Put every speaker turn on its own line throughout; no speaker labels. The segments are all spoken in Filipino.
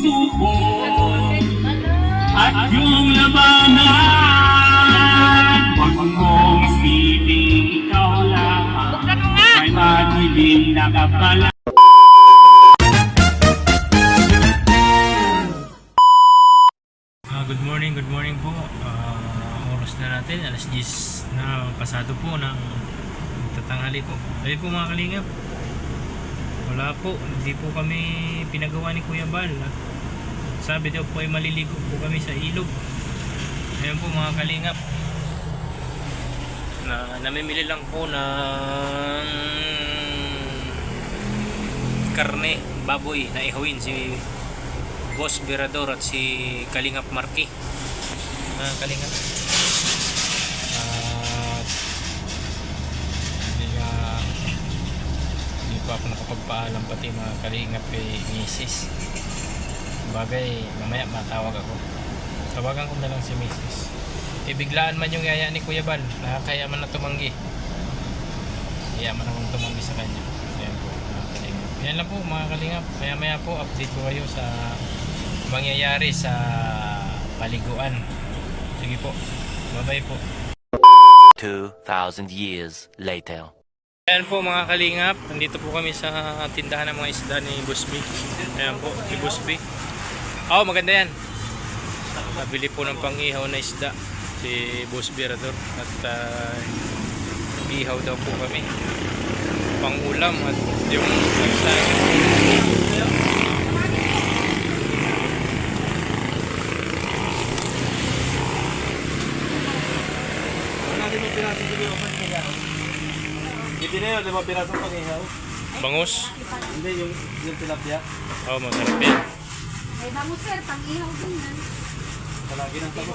susuko at yung labanan. Huwag mong isipin ikaw lang ay madilim na kapala.
Good morning po. Oras na natin, alas 10 na pasado po ng tatanghali po. Ayun po mga kalingap. Wala po, hindi po kami pinagawa ni Kuya Bal. Sabi daw po ay maliligo po kami sa ilog. Ayun po mga kalingap. Namimili lang po ng karne, baboy na ihawin si Boss Berador at si Kalingap Marky. Kalingap. Hindi pa ako nakapagpaalam pati mga Kalingap kay Mrs. Bagay, mamaya matawag ako. Tawagan ko na lang si Mrs. Biglaan man yung yaya ni Kuya Bal. Nakakaya man na tumanggi. Kaya man akong tumanggi sa kanya. Ayan po mga Kalingap. Yan lang po mga Kalingap. Maya po update ko kayo sa mangyayari sa paliguan. Sige po. Bye-bye po.
2,000 years later.
Ayan po mga Kalingap. Nandito po kami sa tindahan ng mga isda ni Boss B. Ayan po, si Boss B. Oh, maganda yan. Nabili po ng pang-ihaw na isda si Boss Berador. At ihaw daw po kami. Pang-ulam at yung
Hindi na yun, 5 pirasong pang-ihaw.
bangus.
Hindi, yung tilapia.
Oh, masarap yan.
May bangus sir, pang-ihaw din yan.
Palagi ng tabo.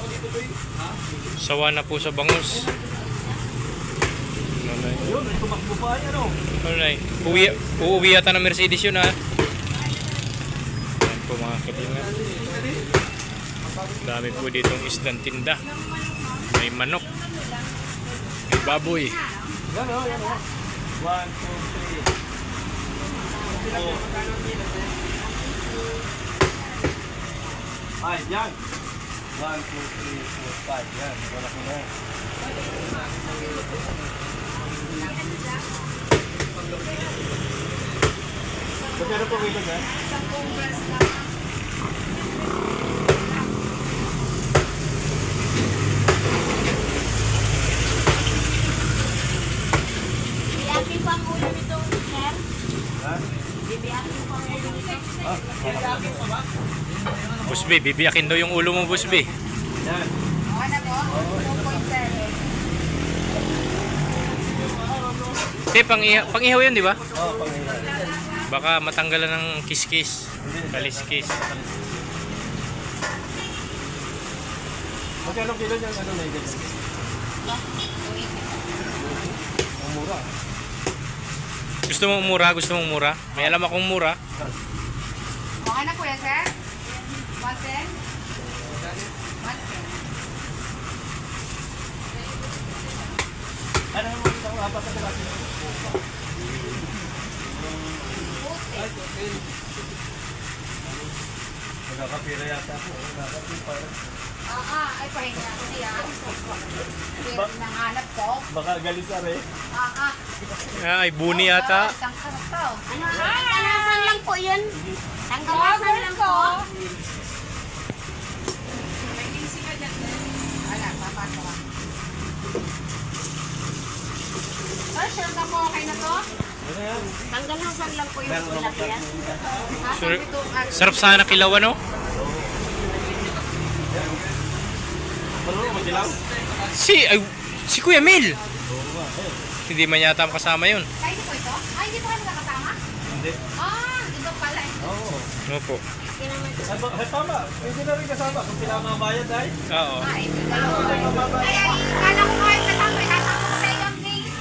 Sawa na po sa bangus.
Yun, may tumakbo pa yan o.
Ano na uuwi yata ng Mercedes yun ha. Ayan po mga Kalingap. Dami po ditong isdang tinda. May manok. May baboy.
Yan o, yan o. 1, 2, 3. Ay, yan. 1, 2, 3, 4, 5. Yan, wala ko na. Magkano po kilo na?
Bibiyakin pa ang ulo nito, sir.
Ha?
Bibiyakin pa ang ulo nito.
Boss B, bibiyakin daw yung ulo mo, Boss B.
Yan.
Okay na po? 2.7.
Pang-ihaw yun, di ba?
Oo, pang-ihaw.
Baka matanggalan ng kiskis. Kaliskis.
Magkano kilo niyan? Ano na yun? Ang mura.
Gusto mong mura? Gusto mong mura? May alam akong mura.
Okay na po yan, sir? 110? 110.
Ano mo ito? Apat na kalasi. Ay, okay. Magkakapira yata ako. Magkakapira.
Ay pahinga ako niya. Pero nanganap ko.
Baka galit sa re.
Ay, buni yata.
Tangkarap to. Ano? Tangkalasan lang po yun. Tangkalasan lang po. Wala, papasok ako. Sir, sure ka po okay na to?
Ano yan?
Tangkalasan lang po yung sulak yan.
Sir, sarap sana kilaw, ano?
Marunong mag-ilaw?
Si Kuya Mil. Hindi man yata kasama yun.
Kaya hindi po ito? Ay, hindi po kayo nakasama?
Hindi.
Dito pala eh.
Oo.
Ano po?
Ay, tama. Hindi na rin kasama. Kung sila mabayad ay.
Oo.
Ay, kala ko kayo kasama. Kasama ko sa iyong case.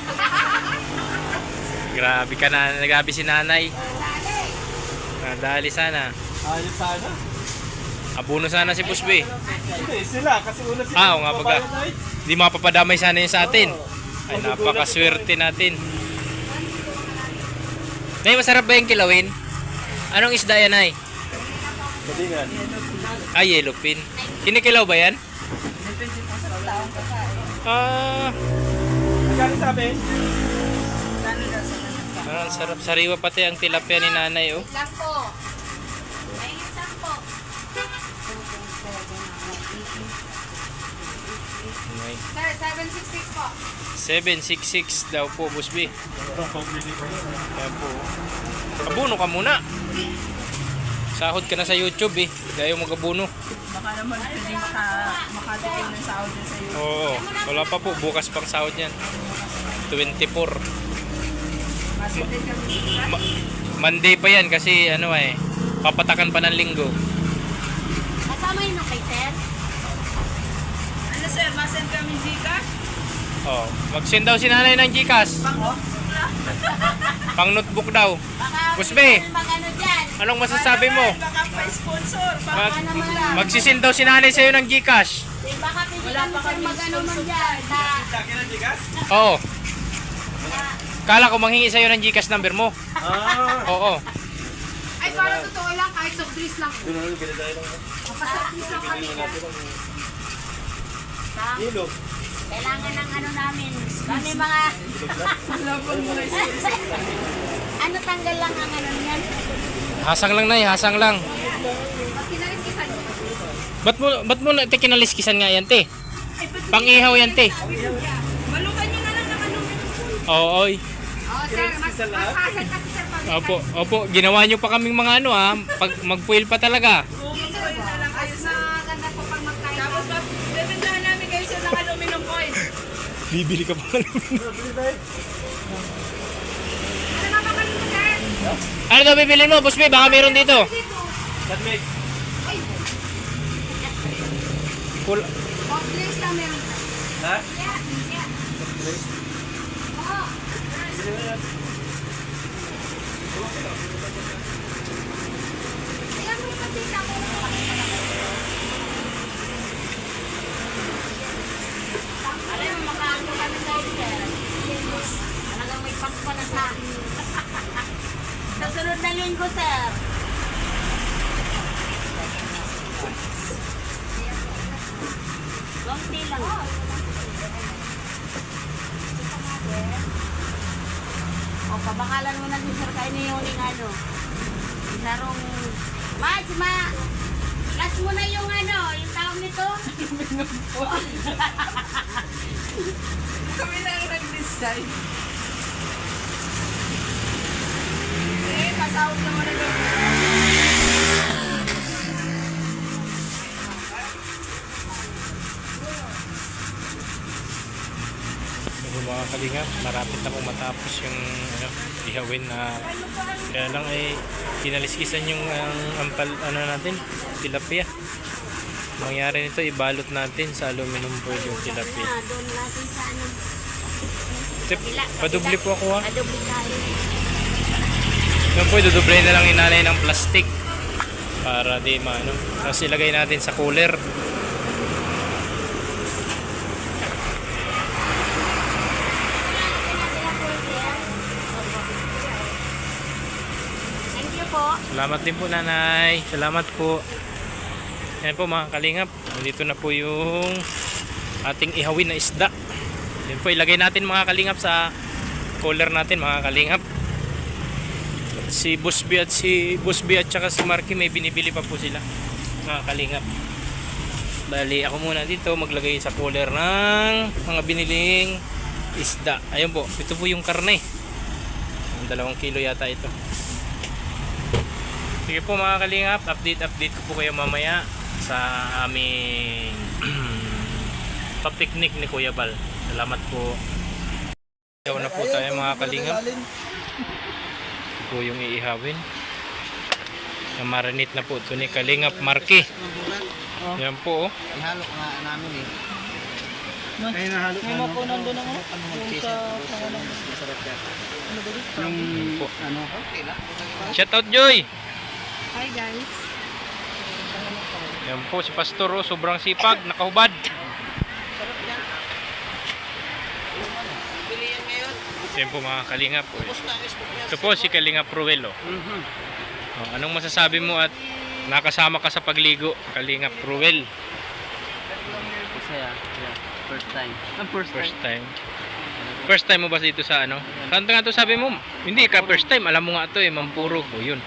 Grabe ka na. Nagabi si nanay. Nadali sana.
Ayos sana.
Abuno sana si Boss B.
Hindi, sila. Kasi una sila.
Oo nga baga.
mabayad ay.
Hindi mapapadamay sana yun sa atin. Ay, napakaswerte natin. Nay, masarap ba yung kilawin? Anong isda yan, Nay?
Badingan.
Ah, yellow pin. Kinikilaw ba yan?
Depende po sa taong kakain.
Ah,
Magkano sabi?
Lalo na sa nanay.
ang sarap. Sariwa pati ang tilapia ni nanay, oh.
Lang po. May isang po.
May
Sir, 766 po.
766 daw po, Boss B. Ayan po. Abuno ka muna. Sahod ka na sa YouTube eh. Dayo mag-abuno.
Baka naman pwede makatikim ng sahod din sa iyo.
Oo. Wala pa po. Bukas pang sahod yan. 24.
Kasi din kami sa
Monday pa yan kasi ano eh. Papatakan pa ng linggo.
Kasama yun na kay Sir.
ano sir, masend kami Gcash?
Oh, mag-send daw si nanay ng Gcash. Pang notebook daw.
Baka
Boss B.
mag-ano dyan.
Anong masasabi mo?
Baka pa-sponsor. Baka
Mag
Ano man lang.
magsisend daw si nanay sa'yo ng Gcash.
Baka pwede
Wala
kami
pa
sir
kami
mag-ano man
sponsor.
dyan.
Laki ng tigas?
Oo. Kala ko manghingi sa'yo ng Gcash number mo.
Ah.
Oo.
Ay, para totoo lang. Kahit soft drinks lang.
Doon na lang, bili tayo ng
Soft drinks lang kami.
kilo.
Kailangan ng ano namin. Kami mga... ano tanggal lang ang ano yan?
Hasang lang nay, hasang lang.
Pag kinaliskisan mo.
Ba't mo na kinaliskisan nga yan, te? Pang-ihaw yan, te.
Malukan nyo na lang ng ano.
Oo, oy.
Oh, sir. Mas hassle kasi sir pag...
Opo, opo. Ginawa nyo pa kaming mga ano ha. Pag mag-fuel pa talaga.
Yes, sir. Na lang kayo
Mas
sa...
maganda po pag magkain.
Tapos bebentahan namin kayo sir ng aluminum foil.
Bibili ka pa.
Ano mapapalito, sir?
Ano daw bibilin mo, Boss B? Baka meron dito.
Dito.
Tatmig.
Ay, soft drinks lang meron.
Ha?
Yeah, yeah. Oo. Tingnan mo yung patita ko. Alam mo, makaano kami tayo, sir. Talagang may paspa na sa akin. Sa sunod na linggo, sir. Konti lang. O, pabakalan mo na din, sir, kayo ni yung ano. Sarong... Last mo na yung ano, yung tawag nito.
Kami na lang nag-design. Eh, pasahod na mo na doon.
Mga kalinga, marapit na pong matapos yung ano, ihawin na kaya lang ay kinaliskisan yung ampal ano natin, tilapia. Mangyari nito, ibalot natin sa aluminum foil yung tilapia.
Doon natin sa ano.
Tip, padoble po ako ha.
Adobe tayo.
Yung po, dudoble na lang inanay ng plastic para di maano. Tapos ilagay natin sa cooler.
Thank you po.
Salamat din po nanay. Salamat po. Ayan po mga kalingap. Dito na po yung ating ihawin na isda. Yan po ilagay natin mga kalingap sa cooler natin mga kalingap. Si Boss B at saka si Marky may binibili pa po sila mga kalingap. Bali ako muna dito maglagay sa cooler ng mga biniling isda. Ayun po. Ito po yung karne. 2 kilo yata ito. Sige po mga kalingap, update ko po kayo mamaya sa aming pa-picnic ni Kuya Bal. Salamat po. Ikaw na po tayo mga kalingap. Ito po yung iihawin. Namarinate na po ito ni Kalingap Marky. Yan po oh.
Ihalo nga namin eh.
Ay, nahalo ka, no?
po nandun ang ano?
Yung sa pangalan. Masarap yan.
Yung,
Yan po.
ano?
Okay lang.
Shout out Joy!
Hi guys.
Yan po si Pastor oh, sobrang sipag, nakahubad.
Bili yan ngayon.
Yan po mga kalingap.
Tapos na, Facebook niya.
Ito po si Kalingap Ruel oh. Oh, anong masasabi mo at Nakasama ka sa pagligo, Kalingap Ruel.
Masaya. Yeah. First time.
First time. First time mo ba dito sa ano? Saan nga to sabi mo? Hindi ka first time, alam mo nga to eh, Mampurog. O yun.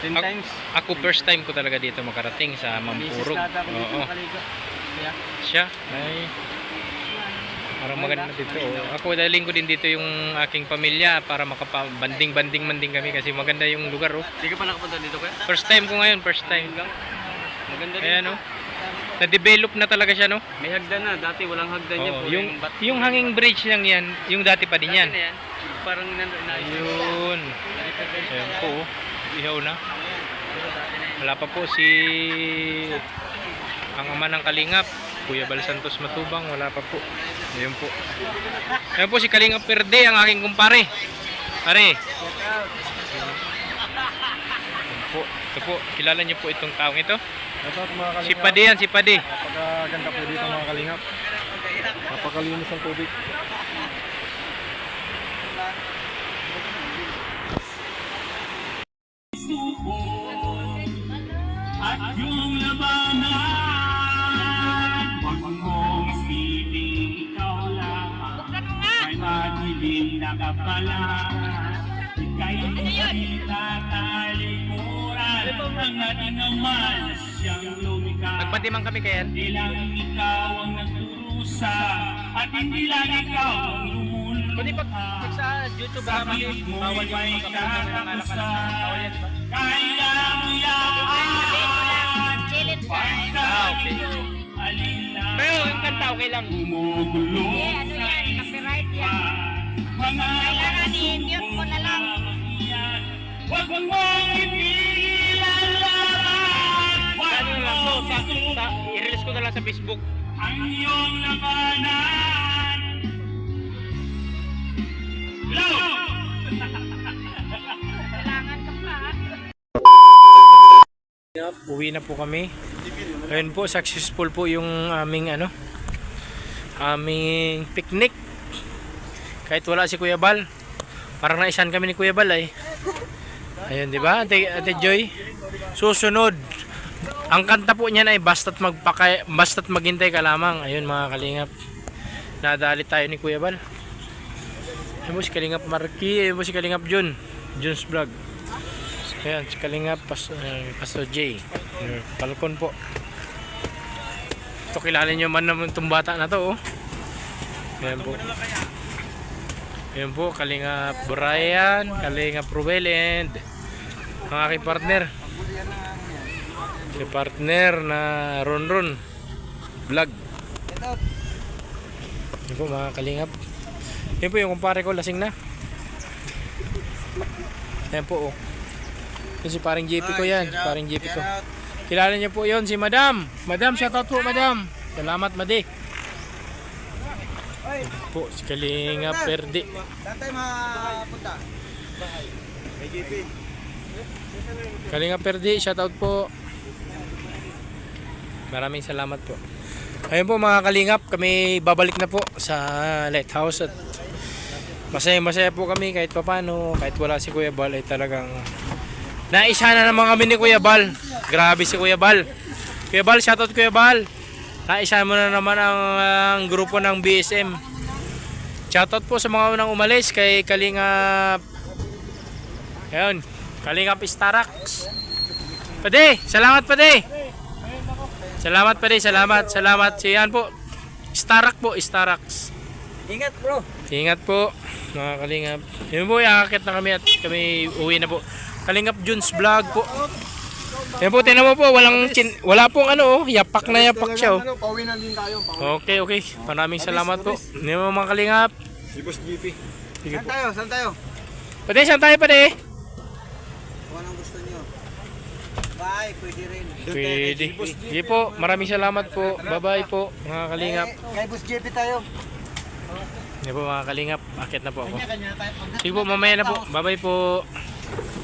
10
Ako-
times.
Ako first time ko talaga dito makarating sa Mampurog. Oo.
Yeah.
Siya ay parang maganda dito. Ako daling ko din dito yung aking pamilya para makapabanding-banding kami kasi maganda yung lugar. Oh.
Hindi ka pa nakapunta dito kuya?
First time ko ngayon, first time.
Maganda rin.
Ayan oh. Na-develop na talaga siya no.
May hagdan na. Dati walang hagdan yan.
Oo,
Puro
yung hanging bridge niyang yan, yung dati pa din yan.
Dati na yan. Parang
Ayun. Ayan po. Oh. Ihaw na. Wala pa po si ang ama ng Kalingap, Kuya Bal Santos Matubang, wala pa po. Ayun po. Ayun po si Kalingap Perde, ang aking kumpare. Pare. Ayun po. Ito po, kilala niyo po itong taong ito? Si Pade yan, si Pade.
Napakaganda po dito mga kalingap. Napakalinis ang tubig.
At yung labanan, wag mong isipin ikaw lamang. May madilim na kapalangan. Ika'y hindi tatalikuran ang ating naman na siyang lumikha.
Nagpatiman kami kayan.
Hindi lang ikaw ang nagturusa at hindi lang ikaw ang lumulukha.
Kundi pag sa YouTube
Sa
kami,
pilit mo
bawal yung
ay
mga kapatid ng anak. Bawal yan, diba?
kaya mo yan.
Challenge na.
Okay. Pero yung kanta okay lang.
Gumugulo
Eh, ano yan? Copyright yan.
mga
Kailangan i-mute mo na lang.
wag mong ipigilan laban. Wag
Ano lang to,
mong
i-release ko na lang sa Facebook.
ang iyong labanan. Low!
Kailangan ka pa.
Uwi na po kami. Ayun po, successful po yung aming aming picnic. Kahit wala si Kuya Bal. Parang naisan kami ni Kuya Bal ay. Ayun, di ba? Ate Joy. Susunod. Ang kanta po niyan ay basta't maghintay ka lamang. Ayun mga kalingap. Nadali tayo ni Kuya Bal. Ayun po si Kalingap Marky. Ayun po si Kalingap Jun. Jun's Vlog. Ayan, si Kalingap Pastor J. Palkon po. Ito kilala nyo man naman itong bata na to. Oh. Ayan po. Ayan po, Kalingap Brian, Kalingap Ruel and ang aking partner. Si partner na Ron Vlog. Ayan po mga Kalingap. Ayan po yung kumpare ko, lasing na. Ayan po oh. Yung si paring JP ko yan, si paring JP ko. Kilala niyo po yon si Madam. Madam, shoutout po Madam. Salamat Madi. Po, si Kalingap Perde.
Saan tayo mapunta?
Kalingap Perde, shoutout po. Maraming salamat po. Ayun po mga Kalingap, kami babalik na po sa Lighthouse at masaya po kami kahit papano, kahit wala si Kuya Bal ay talagang naisa na naman kami ni Kuya Bal. Grabe si Kuya Bal. Kuya Bal, shoutout Kuya Bal. Naisa mo na naman ang grupo ng BSM. Shoutout po sa mga unang umalis kay Kalingap. Ayun, Kalingap Starax. Pade, salamat Pade. Salamat Pade, salamat. Siyan po. Starax po, Starax.
Ingat bro.
Ingat po mga Kalingap. Yun po, iakakit na kami at kami uwi na po. Kalingap Jun's Vlog po. Yan po, tinan mo po, wala pong yapak na yapak siya oh.
Pauwi na din tayo.
Okay. Maraming salamat po. Yan po mga Kalingap.
Si Boss GP.
Sige po.
Saan tayo?
Pade, saan tayo Pade?
Kung anong gusto niyo. Bye, pwede rin.
Pwede. Sige po, maraming salamat po. Bye-bye po mga Kalingap.
Kay Boss GP tayo.
Yan po mga Kalingap, akit na po ako. Sige po, mamaya na po. Bye-bye po.